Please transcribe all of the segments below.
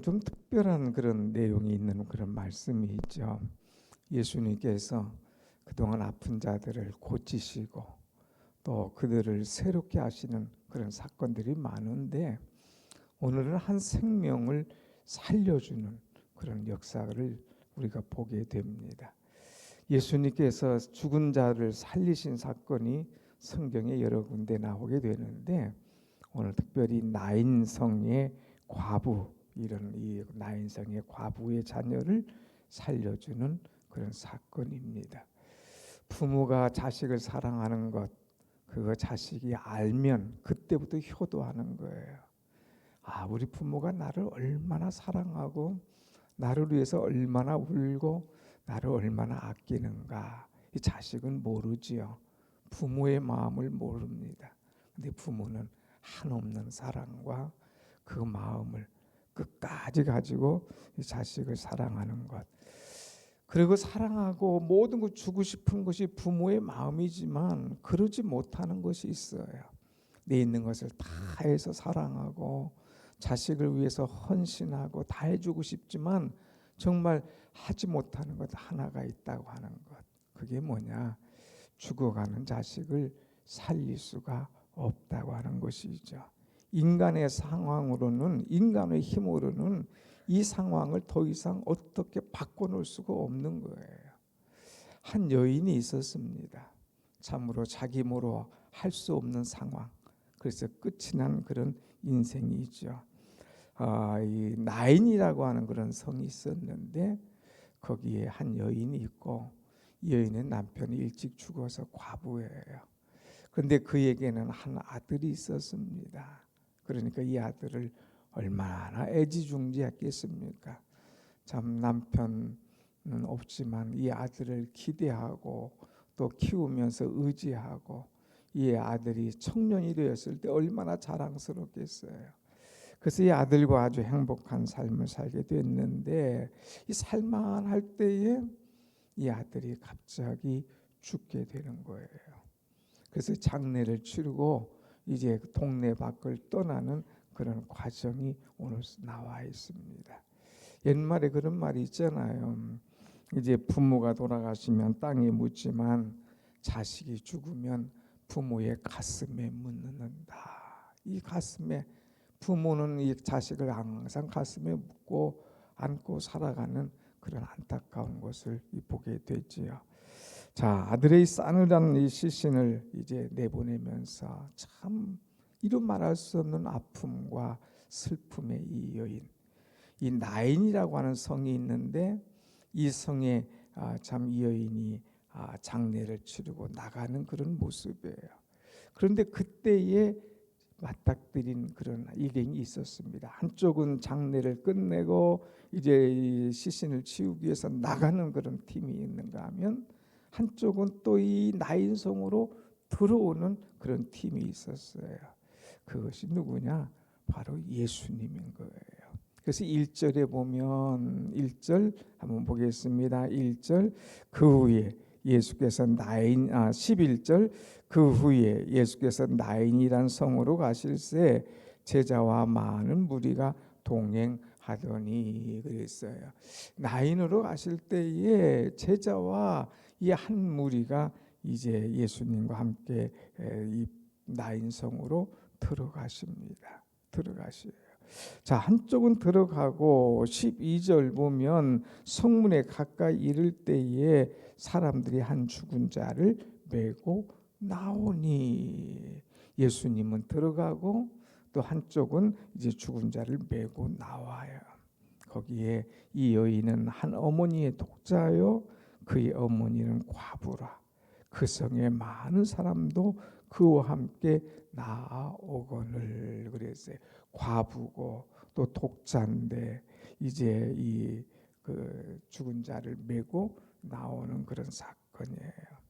오늘은 좀 특별한 그런 내용이 있는 그런 말씀이 있죠. 예수님께서 그동안 아픈 자들을 고치시고 또 그들을 새롭게 하시는 그런 사건들이 많은데, 오늘은 한 생명을 살려주는 그런 역사를 우리가 보게 됩니다. 예수님께서 죽은 자를 살리신 사건이 성경에 여러 군데 나오게 되는데, 오늘 특별히 나인성의 과부, 이런 이 나인성의 과부의 자녀를 살려주는 그런 사건입니다. 부모가 자식을 사랑하는 것, 그거 자식이 알면 그때부터 효도하는 거예요. 아, 우리 부모가 나를 얼마나 사랑하고 나를 위해서 얼마나 울고 나를 얼마나 아끼는가. 이 자식은 모르지요. 부모의 마음을 모릅니다. 근데 부모는 한없는 사랑과 그 마음을 끝까지 가지고 이 자식을 사랑하는 것, 그리고 사랑하고 모든 걸 주고 싶은 것이 부모의 마음이지만 그러지 못하는 것이 있어요. 내 있는 것을 다 해서 사랑하고 자식을 위해서 헌신하고 다 해주고 싶지만 정말 하지 못하는 것 하나가 있다고 하는 것. 그게 뭐냐? 죽어가는 자식을 살릴 수가 없다고 하는 것이죠. 인간의 상황으로는, 인간의 힘으로는 이 상황을 더 이상 어떻게 바꿔놓을 수가 없는 거예요. 한 여인이 있었습니다. 참으로 자기 힘으로 할 수 없는 상황, 그래서 끝이 난 그런 인생이죠. 이 나인이라고 하는 그런 성이 있었는데, 거기에 한 여인이 있고, 이 여인의 남편이 일찍 죽어서 과부예요. 그런데 그에게는 한 아들이 있었습니다. 그러니까 이 아들을 얼마나 애지중지했겠습니까? 참 남편은 없지만 이 아들을 기대하고 또 키우면서 의지하고, 이 아들이 청년이 되었을 때 얼마나 자랑스럽겠어요. 그래서 이 아들과 아주 행복한 삶을 살게 됐는데, 이 살만할 때에 이 아들이 갑자기 죽게 되는 거예요. 그래서 장례를 치르고 이제 동네 밖을 떠나는 그런 과정이 오늘 나와 있습니다. 옛말에 그런 말이 있잖아요. 이제 부모가 돌아가시면 땅에 묻지만 자식이 죽으면 부모의 가슴에 묻는다. 이 가슴에, 부모는 이 자식을 항상 가슴에 묻고 안고 살아가는 그런 안타까운 것을 보게 되지요. 자, 아들의 싸늘한 이 시신을 이제 내보내면서 참 이루 말할 수 없는 아픔과 슬픔의 이 여인, 이 나인이라고 하는 성이 있는데, 이 성에 참 이 여인이 장례를 치르고 나가는 그런 모습이에요. 그런데 그때에 맞닥뜨린 그런 일행이 있었습니다. 한쪽은 장례를 끝내고 이제 이 시신을 치우기 위해서 나가는 그런 팀이 있는가 하면, 한쪽은 또 이 나인성으로 들어오는 그런 팀이 있었어요. 그것이 누구냐? 바로 예수님인 거예요. 그래서 1절에 보면, 1절 한번 보겠습니다. 1절, 그 후에 예수께서 11절, 그 후에 예수께서 나인이란 성으로 가실새 제자와 많은 무리가 동행하더니, 그랬어요. 나인으로 가실 때에 제자와 이 한 무리가 이제 예수님과 함께 이 나인성으로 들어가십니다. 들어가시요. 자, 한쪽은 들어가고 12절 보면 성문에 가까이 이를 때에 사람들이 한 죽은 자를 메고 나오니, 예수님은 들어가고 또 한쪽은 이제 죽은 자를 메고 나와요. 거기에 이 여인은 한 어머니의 독자요, 그의 어머니는 과부라. 그 성에 많은 사람도 그와 함께 나아오거늘, 그랬어요. 과부고 또 독자인데 이제 이 죽은 자를 메고 나오는 그런 사건이에요.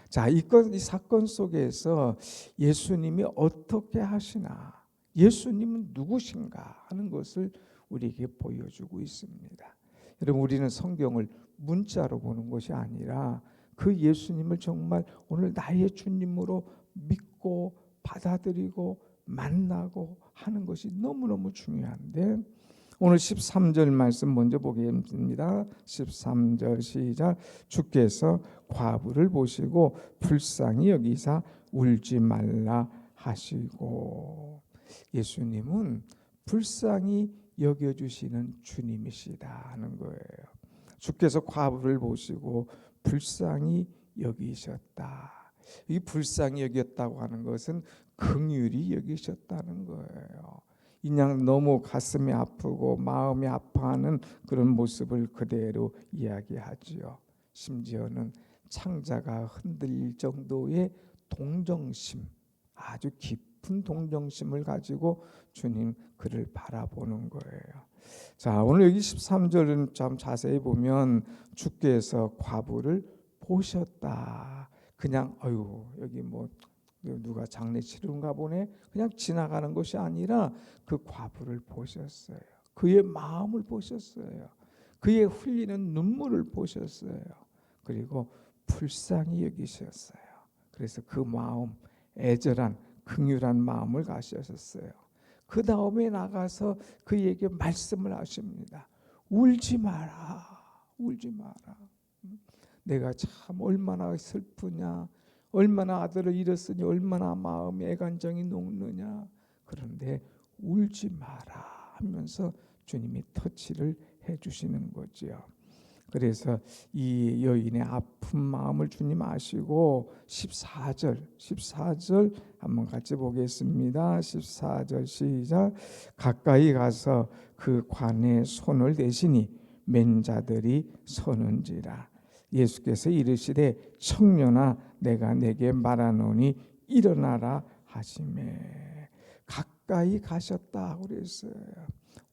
자, 이 사건 속에서 예수님이 어떻게 하시나, 예수님은 누구신가 하는 것을 우리에게 보여주고 있습니다. 여러분, 우리는 성경을 문자로 보는 것이 아니라 그 예수님을 정말 오늘 나의 주님으로 믿고 받아들이고 만나고 하는 것이 너무너무 중요한데, 오늘 13절 말씀 먼저 보겠습니다. 13절 시작. 주께서 과부를 보시고 불쌍히 여기사 울지 말라 하시고. 예수님은 불쌍히 여겨주시는 주님이시다 하는 거예요. 주께서 과부를 보시고 불쌍히 여기셨다. 이 불쌍히 여겼다고 하는 것은 긍휼히 여기셨다는 거예요. 그냥 너무 가슴이 아프고 마음이 아파하는 그런 모습을 그대로 이야기하지요. 심지어는 창자가 흔들릴 정도의 동정심, 아주 깊은 동정심을 가지고 주님 그를 바라보는 거예요. 자, 오늘 여기 13절은 좀 자세히 보면 주께서 과부를 보셨다. 그냥 여기 뭐 누가 장례 치르는가 보네, 그냥 지나가는 것이 아니라 그 과부를 보셨어요. 그의 마음을 보셨어요. 그의 흘리는 눈물을 보셨어요. 그리고 불쌍히 여기셨어요. 그래서 그 마음, 애절한 긍휼한 마음을 가지셨어요. 그 다음에 나가서 그에게 말씀을 하십니다. 울지 마라, 울지 마라. 내가 참 얼마나 슬프냐, 얼마나 아들을 잃었으니 얼마나 마음의 애간정이 녹느냐. 그런데 울지 마라 하면서 주님이 터치를 해주시는 거지요. 그래서 이 여인의 아픈 마음을 주님 아시고 14절 한번 같이 보겠습니다. 14절 시작. 가까이 가서 그 관에 손을 대시니 맨 자들이 서는지라. 예수께서 이르시되 청년아 내가 내게 말하노니 일어나라 하시매. 가까이 가셨다 그랬어요.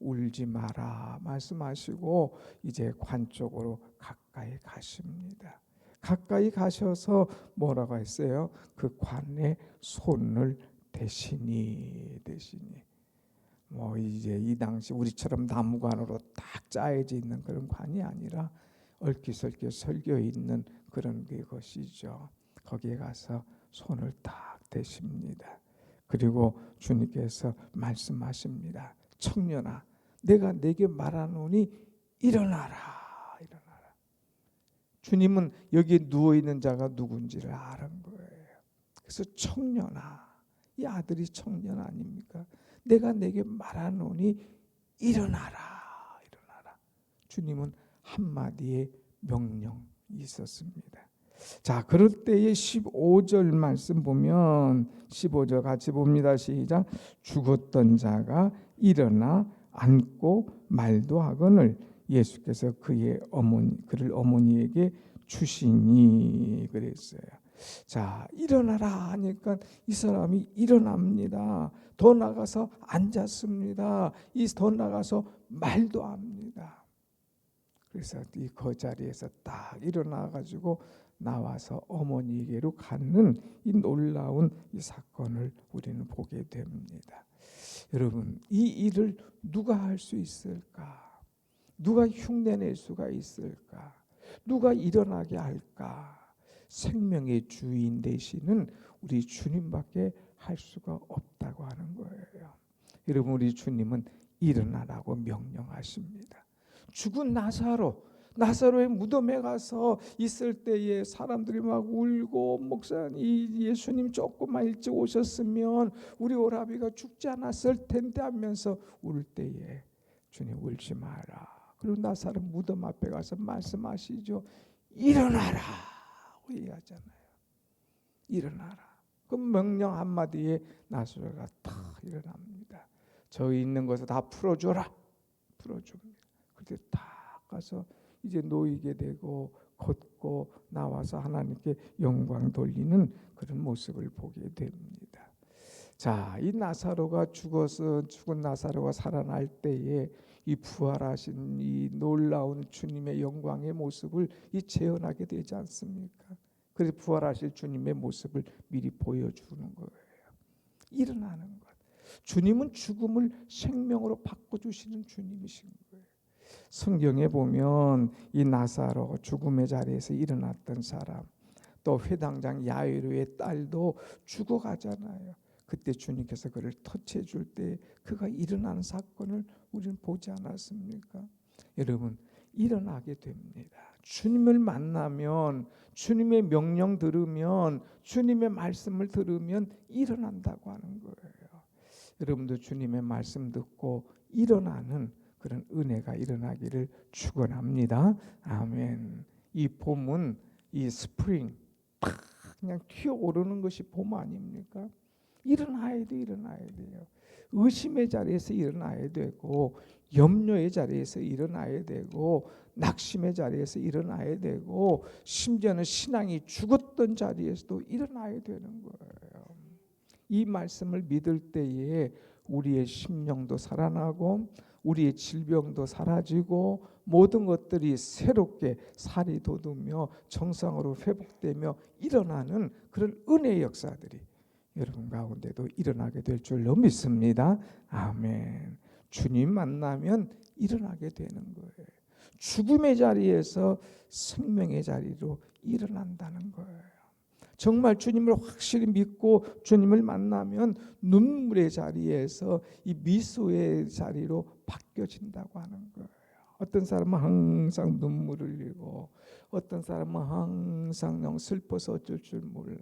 울지 마라 말씀하시고 이제 관 쪽으로 가까이 가십니다. 가까이 가셔서 뭐라고 했어요? 그 관에 손을 대시니. 뭐 이제 이 당시 우리처럼 나무관으로 딱 짜여져 있는 그런 관이 아니라 얼기설기 설겨 있는 그런 것이죠. 거기에 가서 손을 딱 대십니다. 그리고 주님께서 말씀하십니다. 청년아 내가 내게 말하노니 일어나라. 주님은 여기에 누워있는 자가 누군지를 아는 거예요. 그래서 청년아, 이 아들이 청년 아닙니까? 내가 내게 말하노니 일어나라. 주님은 한마디의 명령이 있었습니다. 자, 그럴 때의 15절 말씀 보면 15절 같이 봅니다. 시작. 죽었던 자가 일어나 앉고 말도 하거늘 예수께서 그를 어머니에게 주시니 그랬어요. 자, 일어나라 하니까 이 사람이 일어납니다. 더 나가서 앉았습니다. 더 나가서 말도 합니다. 그래서 이 그 자리에서 딱 일어나 가지고 나와서 어머니에게로 가는 이 놀라운 이 사건을 우리는 보게 됩니다. 여러분, 이 일을 누가 할 수 있을까? 누가 흉내낼 수가 있을까? 누가 일어나게 할까? 생명의 주인 되시는 우리 주님밖에 할 수가 없다고 하는 거예요. 여러분, 우리 주님은 일어나라고 명령하십니다. 죽은 나사로의 무덤에 가서 있을 때에 사람들이 막 울고 목사님 예수님 조금만 일찍 오셨으면 우리 오라비가 죽지 않았을 텐데 하면서 울 때에 주님 울지 마라. 그리고 나사로 무덤 앞에 가서 말씀하시죠. 일어나라 얘기하잖아요. 일어나라. 그 명령 한마디에 나사로가 다 일어납니다. 저희 있는 것을 다 풀어줘라. 풀어줍니다. 그때 다 가서 이제 놓이게 되고 걷고 나와서 하나님께 영광 돌리는 그런 모습을 보게 됩니다. 자, 이 나사로가 죽은 나사로가 살아날 때에 이 부활하신 이 놀라운 주님의 영광의 모습을 재현하게 되지 않습니까? 그래서 부활하실 주님의 모습을 미리 보여주는 거예요. 일어나는 것. 주님은 죽음을 생명으로 바꿔주시는 주님이신 거예요. 성경에 보면 이 나사로 죽음의 자리에서 일어났던 사람, 또 회당장 야이로의 딸도 죽어가잖아요. 그때 주님께서 그를 터치해 줄 때 그가 일어나는 사건을 우리는 보지 않았습니까? 여러분, 일어나게 됩니다. 주님을 만나면, 주님의 명령 들으면, 주님의 말씀을 들으면 일어난다고 하는 거예요. 여러분도 주님의 말씀 듣고 일어나는 그런 은혜가 일어나기를 축원합니다. 아멘. 이 봄은 이 스프링 탁 그냥 튀어오르는 것이 봄 아닙니까? 일어나야 돼, 일어나야 돼요. 의심의 자리에서 일어나야 되고, 염려의 자리에서 일어나야 되고, 낙심의 자리에서 일어나야 되고, 심지어는 신앙이 죽었던 자리에서도 일어나야 되는 거예요. 이 말씀을 믿을 때에 우리의 심령도 살아나고 우리의 질병도 사라지고 모든 것들이 새롭게 살이 돋으며 정상으로 회복되며 일어나는 그런 은혜의 역사들이 여러분 가운데도 일어나게 될 줄로 믿습니다. 아멘. 주님 만나면 일어나게 되는 거예요. 죽음의 자리에서 생명의 자리로 일어난다는 거예요. 정말 주님을 확실히 믿고 주님을 만나면 눈물의 자리에서 이 미소의 자리로 바뀌어진다고 하는 거예요. 어떤 사람은 항상 눈물을 흘리고 어떤 사람은 항상 슬퍼서 어쩔 줄 몰라요.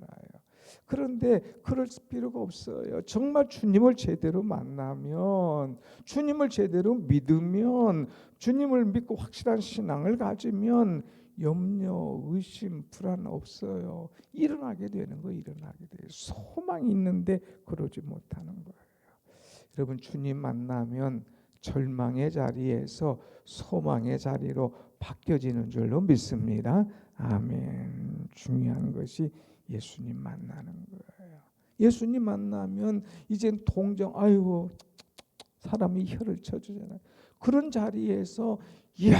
그런데 그럴 필요가 없어요. 정말 주님을 제대로 만나면, 주님을 제대로 믿으면, 주님을 믿고 확실한 신앙을 가지면 염려, 의심, 불안 없어요. 일어나게 되는 거, 일어나게 돼요. 소망이 있는데 그러지 못하는 거예요. 여러분, 주님 만나면 절망의 자리에서 소망의 자리로 바뀌어지는 줄로 믿습니다. 아멘. 중요한 것이 예수님 만나는 거예요. 예수님 만나면 이젠 동정, 아이고 사람이 혀를 쳐주잖아요. 그런 자리에서 이야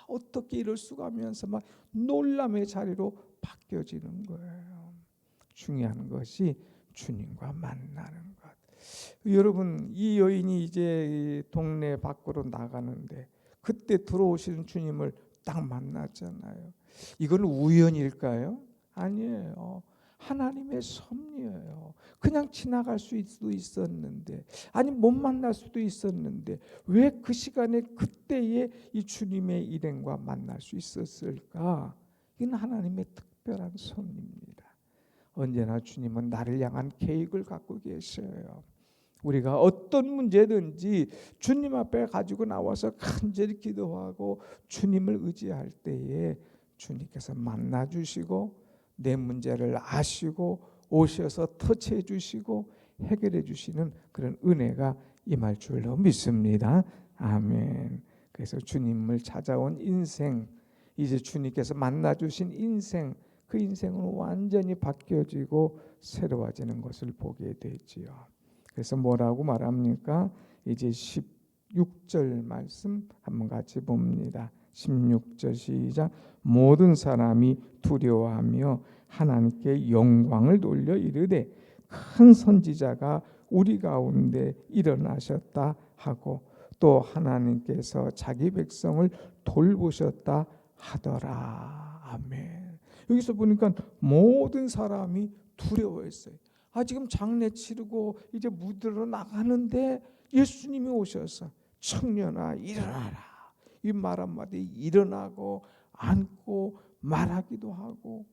어떻게 이럴 수가 하면서 막 놀람의 자리로 바뀌어지는 거예요. 중요한 것이 주님과 만나는 것. 여러분, 이 여인이 이제 동네 밖으로 나가는데 그때 들어오시는 주님을 딱 만났잖아요. 이건 우연일까요? 아니에요. 하나님의 섭리예요. 그냥 지나갈 수도 있었는데, 아니 못 만날 수도 있었는데 왜 그 시간에 그때에 이 주님의 일행과 만날 수 있었을까? 이건 하나님의 특별한 섭리입니다. 언제나 주님은 나를 향한 계획을 갖고 계셔요. 우리가 어떤 문제든지 주님 앞에 가지고 나와서 간절히 기도하고 주님을 의지할 때에 주님께서 만나 주시고 내 문제를 아시고 오셔서 터치해 주시고 해결해 주시는 그런 은혜가 임할 줄로 믿습니다. 아멘. 그래서 주님을 찾아온 인생, 이제 주님께서 만나 주신 인생, 그 인생은 완전히 바뀌어지고 새로워지는 것을 보게 되지요. 그래서 뭐라고 말합니까? 이제 16절 말씀 한번 같이 봅니다. 16절 시작. 모든 사람이 두려워하며 하나님께 영광을 돌려 이르되 큰 선지자가 우리 가운데 일어나셨다 하고 또 하나님께서 자기 백성을 돌보셨다 하더라. 아멘. 여기서 보니까 모든 사람이 두려워했어요. 지금 장례 치르고 이제 무대로 나가는데 예수님이 오셔서 청년아 일어나라. 이 말 한마디 일어나고 앉고 말하기도 하고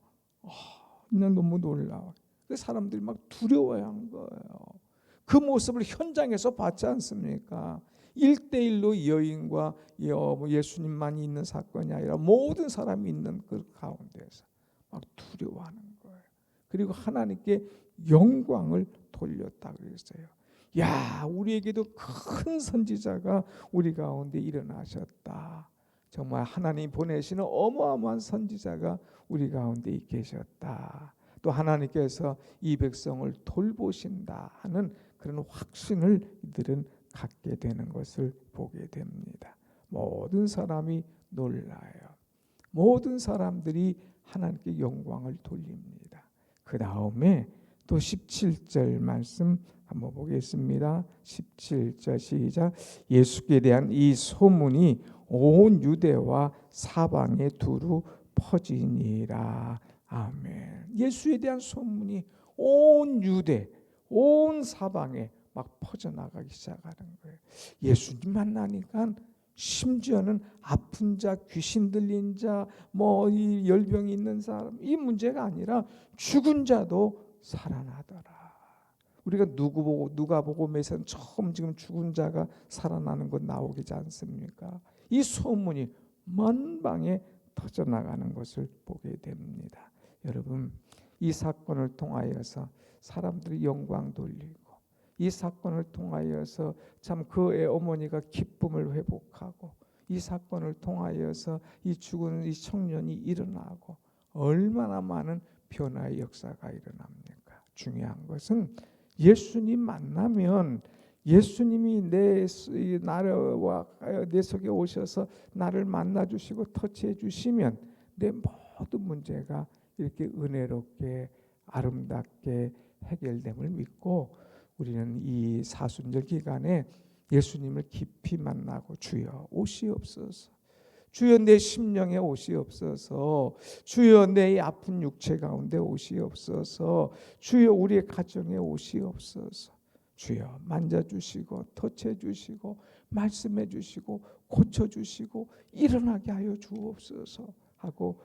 그냥 너무 놀라워. 사람들이 막 두려워한 거예요. 그 모습을 현장에서 봤지 않습니까? 1대1로 여인과 예수님만 있는 사건이 아니라 모든 사람이 있는 그 가운데서 막 두려워하는 거예요. 그리고 하나님께 영광을 돌렸다 그랬어요. 야, 우리에게도 큰 선지자가 우리 가운데 일어나셨다. 정말 하나님 보내시는 어마어마한 선지자가 우리 가운데 계셨다. 또 하나님께서 이 백성을 돌보신다 하는 그런 확신을 이들은 갖게 되는 것을 보게 됩니다. 모든 사람이 놀라요. 모든 사람들이 하나님께 영광을 돌립니다. 그 다음에 또 17절 말씀 한번 보겠습니다. 17절 시작. 예수께 대한 이 소문이 온 유대와 사방에 두루 퍼지니라. 아멘. 예수에 대한 소문이 온 유대, 온 사방에 막 퍼져나가기 시작하는 거예요. 예수님 만나니까 심지어는 아픈 자, 귀신 들린 자, 뭐 이 열병이 있는 사람, 이 문제가 아니라 죽은 자도 살아나더라. 우리가 누가복음에서는 처음 지금 죽은 자가 살아나는 것 나오지 않습니까? 이 소문이 만방에 터져나가는 것을 보게 됩니다. 여러분, 이 사건을 통하여서 사람들이 영광 돌리고, 이 사건을 통하여서 참 그의 어머니가 기쁨을 회복하고, 이 사건을 통하여서 이 죽은 이 청년이 일어나고, 얼마나 많은 변화의 역사가 일어납니까? 중요한 것은 예수님 만나면, 예수님이 내 속에 오셔서 나를 만나 주시고 터치해 주시면 내 모든 문제가 이렇게 은혜롭게 아름답게 해결됨을 믿고, 우리는 이 사순절 기간에 예수님을 깊이 만나고, 주여 오시옵소서, 주여 내 심령에 오시옵소서, 주여 내 아픈 육체 가운데 오시옵소서, 주여 우리의 가정에 오시옵소서, 주여 만져주시고 터치해주시고 말씀해주시고 고쳐주시고 일어나게 하여 주옵소서 하고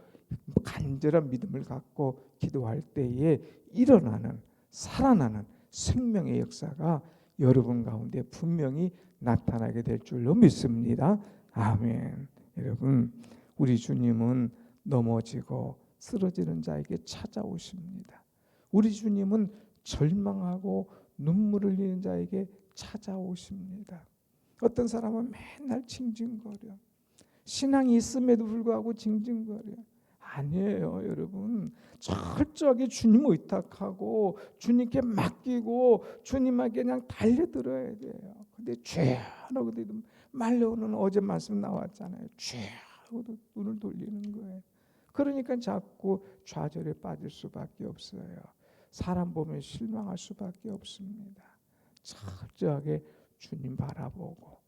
간절한 믿음을 갖고 기도할 때에 일어나는, 살아나는 생명의 역사가 여러분 가운데 분명히 나타나게 될 줄로 믿습니다. 아멘. 여러분, 우리 주님은 넘어지고 쓰러지는 자에게 찾아오십니다. 우리 주님은 절망하고 눈물을 흘리는 자에게 찾아오십니다. 어떤 사람은 맨날 징징거려, 신앙이 있음에도 불구하고 징징거려. 아니에요, 여러분. 철저하게 주님 의탁하고 주님께 맡기고 주님에게 그냥 달려들어야 돼요. 근데 죄하고 말로는 어제 말씀 나왔잖아요. 죄하고 눈을 돌리는 거예요. 그러니까 자꾸 좌절에 빠질 수밖에 없어요. 사람 보면 실망할 수밖에 없습니다. 철저하게 주님 바라보고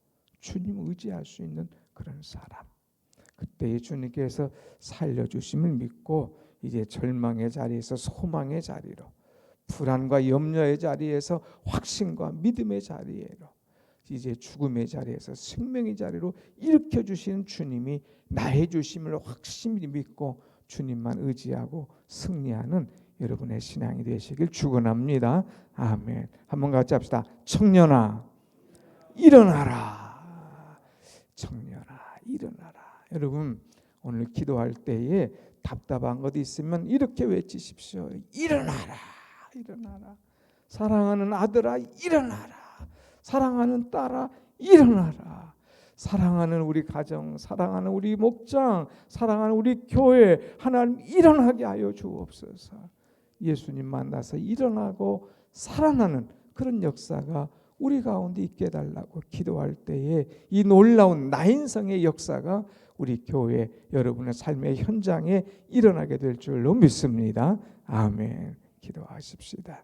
주님 의지할 수 있는 그런 사람, 그때의 주님께서 살려주심을 믿고 이제 절망의 자리에서 소망의 자리로, 불안과 염려의 자리에서 확신과 믿음의 자리로, 이제 죽음의 자리에서 생명의 자리로 일으켜주시는 주님이 나의 주심을 확실히 믿고 주님만 의지하고 승리하는 여러분의 신앙이 되시길 축원합니다. 아멘. 한번 같이 합시다. 청년아 일어나라. 청년아 일어나라. 여러분, 오늘 기도할 때에 답답한 것 있으면 이렇게 외치십시오. 일어나라. 일어나라. 사랑하는 아들아 일어나라. 사랑하는 딸아 일어나라. 사랑하는 우리 가정, 사랑하는 우리 목장, 사랑하는 우리 교회, 하나님 일어나게 하여 주옵소서. 예수님 만나서 일어나고 살아나는 그런 역사가 우리 가운데 있게 해달라고 기도할 때에 이 놀라운 나인성의 역사가 우리 교회 여러분의 삶의 현장에 일어나게 될 줄로 믿습니다. 아멘. 기도하십시다.